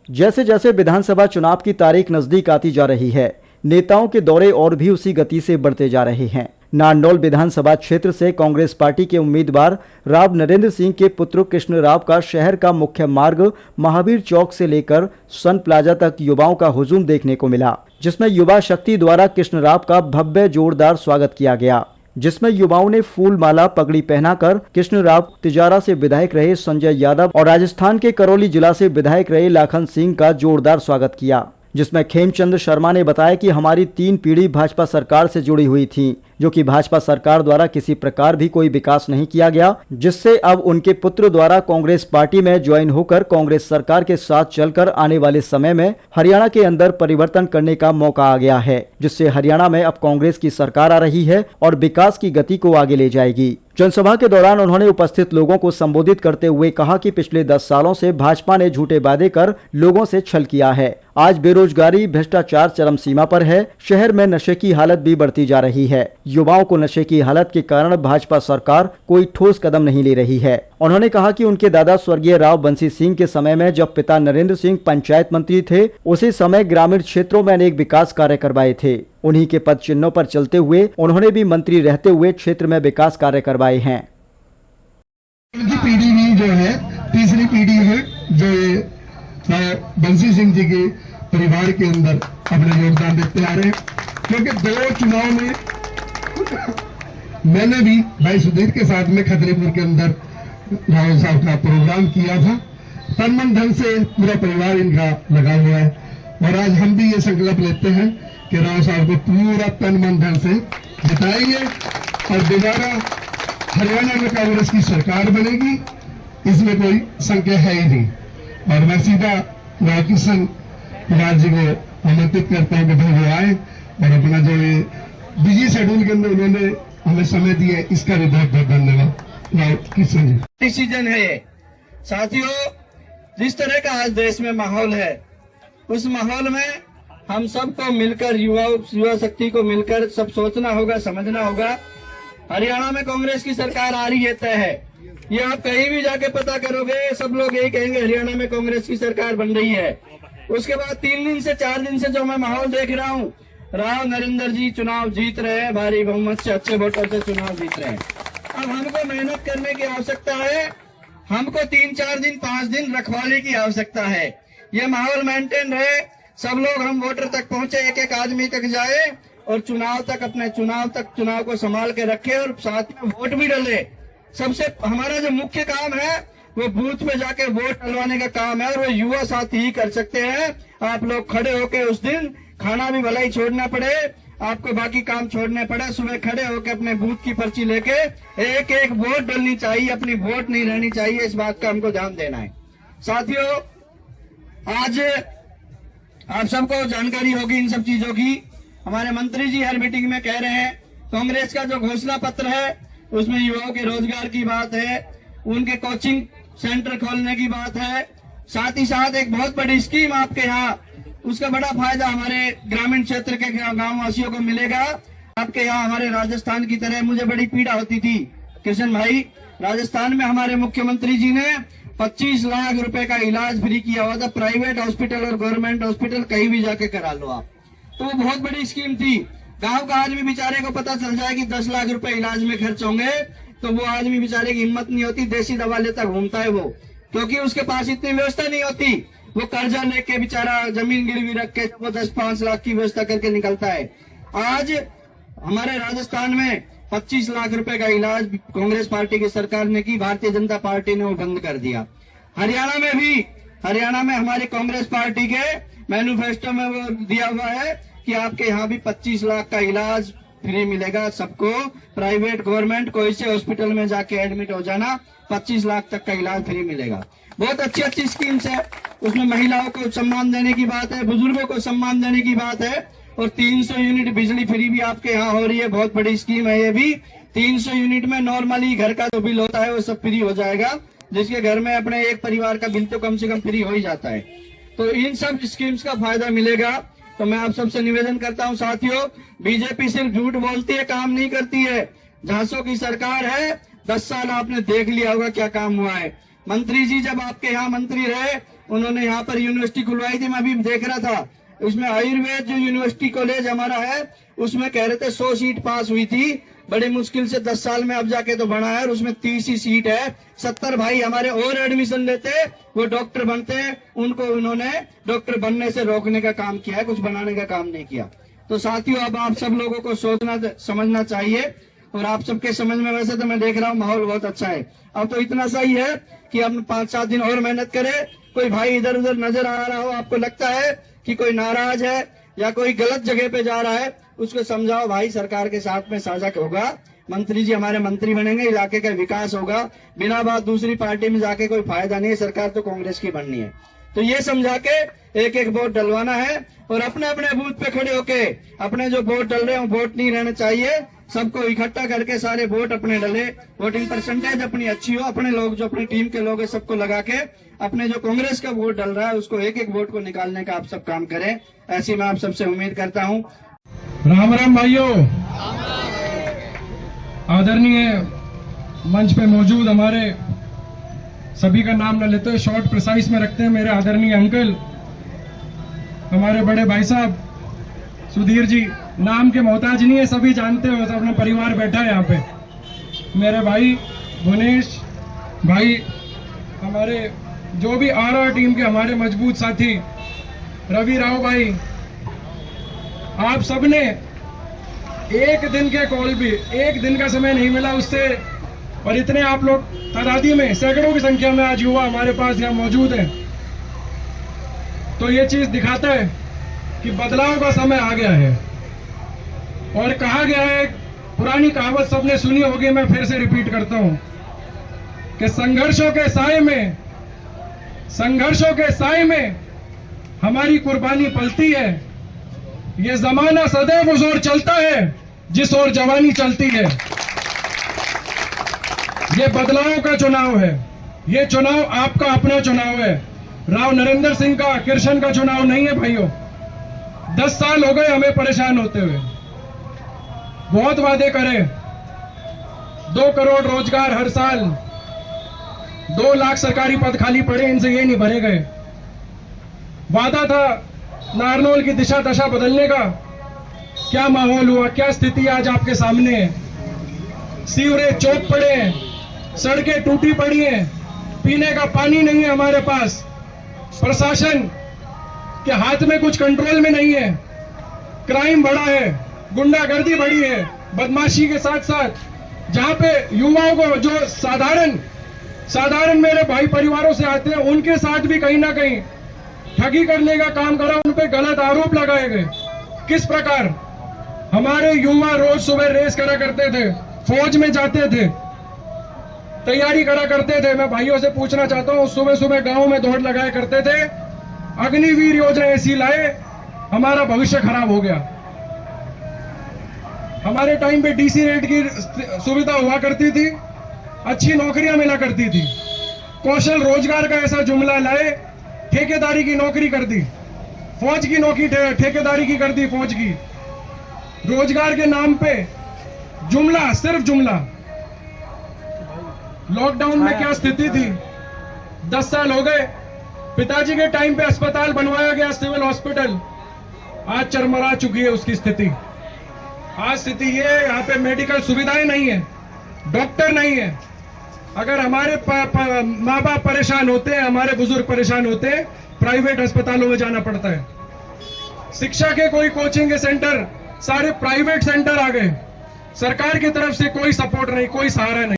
जैसे जैसे विधानसभा चुनाव की तारीख नजदीक आती जा रही है, नेताओं के दौरे और भी उसी गति से बढ़ते जा रहे हैं। नांदौल विधानसभा क्षेत्र से कांग्रेस पार्टी के उम्मीदवार राव नरेंद्र सिंह के पुत्र कृष्ण राव का शहर का मुख्य मार्ग महावीर चौक से लेकर सन प्लाजा तक युवाओं का हुजूम देखने को मिला, जिसमें युवा शक्ति द्वारा कृष्ण राव का भव्य जोरदार स्वागत किया गया, जिसमें युवाओं ने फूल माला पगड़ी पहनाकर कृष्ण राव, तिजारा से विधायक रहे संजय यादव और राजस्थान के करौली जिला से विधायक रहे लाखन सिंह का जोरदार स्वागत किया, जिसमें खेमचंद शर्मा ने बताया कि हमारी 3 पीढ़ी भाजपा सरकार से जुड़ी हुई थी, जो कि भाजपा सरकार द्वारा किसी प्रकार भी कोई विकास नहीं किया गया, जिससे अब उनके पुत्र द्वारा कांग्रेस पार्टी में ज्वाइन होकर कांग्रेस सरकार के साथ चलकर आने वाले समय में हरियाणा के अंदर परिवर्तन करने का मौका आ गया है, जिससे हरियाणा में अब कांग्रेस की सरकार आ रही है और विकास की गति को आगे ले जाएगी। जनसभा के दौरान उन्होंने उपस्थित लोगों को संबोधित करते हुए कहा कि पिछले 10 सालों से भाजपा ने झूठे वादे कर लोगों से छल किया है। आज बेरोजगारी, भ्रष्टाचार चरम सीमा पर है। शहर में नशे की हालत भी बढ़ती जा रही है। युवाओं को नशे की हालत के कारण भाजपा सरकार कोई ठोस कदम नहीं ले रही है। उन्होंने कहा कि उनके दादा स्वर्गीय राव बंसी सिंह के समय में जब पिता नरेंद्र सिंह पंचायत मंत्री थे, उसी समय ग्रामीण क्षेत्रों में अनेक विकास कार्य करवाए थे। उन्हीं के पद चिन्हों पर चलते हुए उन्होंने भी मंत्री रहते हुए क्षेत्र में विकास कार्य करवाए हैं। पीढ़ी भी जो है, तीसरी पीढ़ी है जो बंसी सिंह जी के परिवार के अंदर अपने योगदान देते आ रहे हैं, क्योंकि 2 चुनाव में मैंने भी भाई सुधीर के साथ में खतरेपुर के अंदर राव साहब का प्रोग्राम किया था। तन मन धन से पूरा परिवार इनका लगा हुआ है और आज हम भी ये संकल्प लेते हैं कि राव साहब को पूरा तन मन धन से जिताएंगे और दोबारा हरियाणा में कांग्रेस की सरकार बनेगी, इसमें कोई संख्या है ही नहीं। और मैं सीधा राव किशन कुमार जी को आमंत्रित करता हूं कि भाई वो आए और अपना जो ये बिजी शेड्यूल के अंदर उन्होंने हमें समय दिया, इसका भी बहुत बहुत धन्यवाद राव किशन जी। डिसीजन है ये साथियों, जिस तरह का आज देश में माहौल है, उस माहौल में हम सबको मिलकर युवा शक्ति को मिलकर सब सोचना होगा, समझना होगा। हरियाणा में कांग्रेस की सरकार आ रही है, तय है। ये आप कहीं भी जाके पता करोगे, सब लोग यही कहेंगे हरियाणा में कांग्रेस की सरकार बन रही है। उसके बाद 3 दिन से 4 दिन से जो मैं माहौल देख रहा हूँ, राव नरेंद्र जी चुनाव जीत रहे हैं, भारी बहुमत से, अच्छे वोटों से चुनाव जीत रहे हैं। अब हमको मेहनत करने की आवश्यकता है, हमको 3, 4 दिन, 5 दिन रखवाले की आवश्यकता है। ये माहौल मेंटेन रहे, सब लोग हम वोटर तक पहुंचे, एक आदमी तक जाए और चुनाव तक अपने चुनाव को संभाल के रखे और साथ में वोट भी डाले। सबसे हमारा जो मुख्य काम है वो बूथ पे जाके वोट डलवाने का काम है और वो युवा साथी ही कर सकते हैं। आप लोग खड़े होके उस दिन खाना भी भला ही छोड़ना पड़े, आपको बाकी काम छोड़ने पड़े, सुबह खड़े होके अपने बूथ की पर्ची लेके एक वोट डलनी चाहिए, अपनी वोट नहीं रहनी चाहिए। इस बात का हमको ध्यान देना है। साथियों, आज आप सबको जानकारी होगी इन सब चीजों की। हमारे मंत्री जी हर मीटिंग में कह रहे हैं, कांग्रेस का जो घोषणा पत्र है उसमें युवाओं के रोजगार की बात है, उनके कोचिंग सेंटर खोलने की बात है, साथ ही साथ एक बहुत बड़ी स्कीम आपके यहाँ, उसका बड़ा फायदा हमारे ग्रामीण क्षेत्र के गांव वासियों को मिलेगा। आपके यहाँ हमारे राजस्थान की तरह मुझे बड़ी पीड़ा होती थी किशन भाई, राजस्थान में हमारे मुख्यमंत्री जी ने 25 लाख रुपए का इलाज फ्री किया हुआ था। प्राइवेट हॉस्पिटल और गवर्नमेंट हॉस्पिटल कहीं भी जाके करा लो आप, तो वो बहुत बड़ी स्कीम थी। गांव का आदमी बेचारे को पता चल जाए कि 10 लाख रुपए इलाज में खर्च होंगे, तो वो आदमी बेचारे की हिम्मत नहीं होती, देसी दवा लेता घूमता है वो, क्योंकि उसके पास इतनी व्यवस्था नहीं होती। वो कर्जा लेके बेचारा जमीन गिरवी रख के वो 10-5 लाख की व्यवस्था करके निकलता है। आज हमारे राजस्थान में 25 लाख रुपए का इलाज कांग्रेस पार्टी की सरकार ने की, भारतीय जनता पार्टी ने वो बंद कर दिया। हरियाणा में हमारी कांग्रेस पार्टी के मैनिफेस्टो में वो दिया हुआ है कि आपके यहाँ भी 25 लाख का इलाज फ्री मिलेगा सबको। प्राइवेट गवर्नमेंट कोई से हॉस्पिटल में जाके एडमिट हो जाना, 25 लाख तक का इलाज फ्री मिलेगा। बहुत अच्छी स्कीम्स है। उसमें महिलाओं को सम्मान देने की बात है, बुजुर्गों को सम्मान देने की बात है और 300 यूनिट बिजली फ्री भी आपके यहाँ हो रही है। बहुत बड़ी स्कीम है ये भी। 300 यूनिट में नॉर्मली घर का जो बिल होता है वो सब फ्री हो जाएगा, जिसके घर में अपने एक परिवार का बिल तो कम से कम फ्री हो ही जाता है। तो इन सब स्कीम्स का फायदा मिलेगा। तो मैं आप सबसे निवेदन करता हूं साथियों, बीजेपी सिर्फ झूठ बोलती है, काम नहीं करती है। झांसों की सरकार है, 10 साल आपने देख लिया होगा क्या काम हुआ है। मंत्री जी जब आपके यहाँ मंत्री रहे, उन्होंने यहाँ पर यूनिवर्सिटी खुलवाई थी, मैं अभी देख रहा था। उसमें आयुर्वेद जो यूनिवर्सिटी कॉलेज हमारा है, उसमें कह रहे थे 100 सीट पास हुई थी, बड़े मुश्किल से 10 साल में अब जाके तो बना है, और उसमें 30 ही सीट है। 70 भाई हमारे और एडमिशन लेते, वो डॉक्टर बनते, उनको उन्होंने डॉक्टर बनने से रोकने का काम किया है, कुछ बनाने का काम नहीं किया। तो साथियों, अब आप सब लोगों को सोचना समझना चाहिए, और आप सबके समझ में वैसे तो मैं देख रहा हूँ माहौल बहुत अच्छा है। अब तो इतना सही है कि हम 5-7 दिन और मेहनत करें। कोई भाई इधर उधर नजर आ रहा हो, आपको लगता है कि कोई नाराज है या कोई गलत जगह पे जा रहा है, उसको समझाओ भाई सरकार के साथ में साझा होगा, मंत्री जी हमारे मंत्री बनेंगे, इलाके का विकास होगा, बिना बात दूसरी पार्टी में जाके कोई फायदा नहीं है, सरकार तो कांग्रेस की बननी है। तो ये समझा के एक एक वोट डलवाना है, और अपने अपने बूथ पे खड़े होके अपने जो वोट डल रहे हैं वोट नहीं रहने चाहिए, सबको इकट्ठा करके सारे वोट अपने डले, वोटिंग परसेंटेज अपनी अच्छी हो, अपने लोग जो अपनी टीम के लोग हैं सबको लगा के अपने जो कांग्रेस का वोट डल रहा है उसको एक एक वोट को निकालने का आप सब काम करें, ऐसी मैं आप सबसे उम्मीद करता हूँ। राम राम भाइयों, आदरणीय मंच पे मौजूद हमारे सभी का नाम न लेते हुए शॉर्ट प्रिसाइज में रखते हैं, मेरे आदरणीय अंकल, हमारे बड़े भाई साहब सुधीर जी, नाम के मोहताज नहीं है, सभी जानते हो, अपना परिवार बैठा है यहाँ पे, मेरे भाई भुवनेश भाई, हमारे जो भी आरआर टीम के हमारे मजबूत साथी रवि राव भाई, आप सबने एक दिन के कॉल भी, एक दिन का समय नहीं मिला उससे, और इतने आप लोग तादादी में सैकड़ों की संख्या में आज युवा हमारे पास यहाँ मौजूद है, तो ये चीज दिखाता है कि बदलाव का समय आ गया है। और कहा गया है, पुरानी कहावत सबने सुनी होगी, मैं फिर से रिपीट करता हूं कि संघर्षों के साए में हमारी कुर्बानी पलती है, ये जमाना सदैव उस ओर चलता है जिस ओर जवानी चलती है। ये बदलाव का चुनाव है, ये चुनाव आपका अपना चुनाव है, राव नरेंद्र सिंह का, कृष्ण का चुनाव नहीं है भाइयों। 10 साल हो गए हमें परेशान होते हुए, बहुत वादे करे, 2 करोड़ रोजगार हर साल, 2 लाख सरकारी पद खाली पड़े, इनसे ये नहीं भरे गए। वादा था नारनौल की दिशा दशा बदलने का, क्या माहौल हुआ, क्या स्थिति आज आपके सामने है। सीवरेज चौक पड़े हैं, सड़कें टूटी पड़ी हैं, पीने का पानी नहीं है हमारे पास, प्रशासन के हाथ में कुछ कंट्रोल में नहीं है, क्राइम बढ़ा है, गुंडागर्दी बढ़ी है, बदमाशी के साथ साथ जहां पे युवाओं को जो साधारण मेरे भाई परिवारों से आते हैं, उनके साथ भी कहीं ना कहीं ठगी करने का काम करा, उन पे गलत आरोप लगाए गए। किस प्रकार हमारे युवा रोज सुबह रेस करा करते थे, फौज में जाते थे, तैयारी करा करते थे। मैं भाइयों से पूछना चाहता हूं, सुबह सुबह गांव में दौड़ लगाया करते थे, अग्निवीर योजना ऐसी लाए, हमारा भविष्य खराब हो गया। हमारे टाइम पे डीसी रेट की सुविधा हुआ करती थी, अच्छी नौकरियां मिला करती थी, कौशल रोजगार का ऐसा जुमला लाए, ठेकेदारी की नौकरी कर दी, फौज की नौकरी ठेकेदारी की कर दी, फौज की रोजगार के नाम पे जुमला, सिर्फ जुमला। लॉकडाउन में क्या स्थिति थी, 10 साल हो गए, पिताजी के टाइम पे अस्पताल बनवाया गया, सिविल हॉस्पिटल, आज चरमरा चुकी है उसकी स्थिति। आज स्थिति ये, यहाँ पे मेडिकल सुविधाएं नहीं है, डॉक्टर नहीं है। अगर हमारे माँ बाप परेशान होते हैं, हमारे बुजुर्ग परेशान होते हैं, प्राइवेट अस्पतालों में जाना पड़ता है। शिक्षा के कोई कोचिंग के सेंटर सारे प्राइवेट सेंटर आ गए, सरकार की तरफ से कोई सपोर्ट नहीं, कोई सहारा नहीं।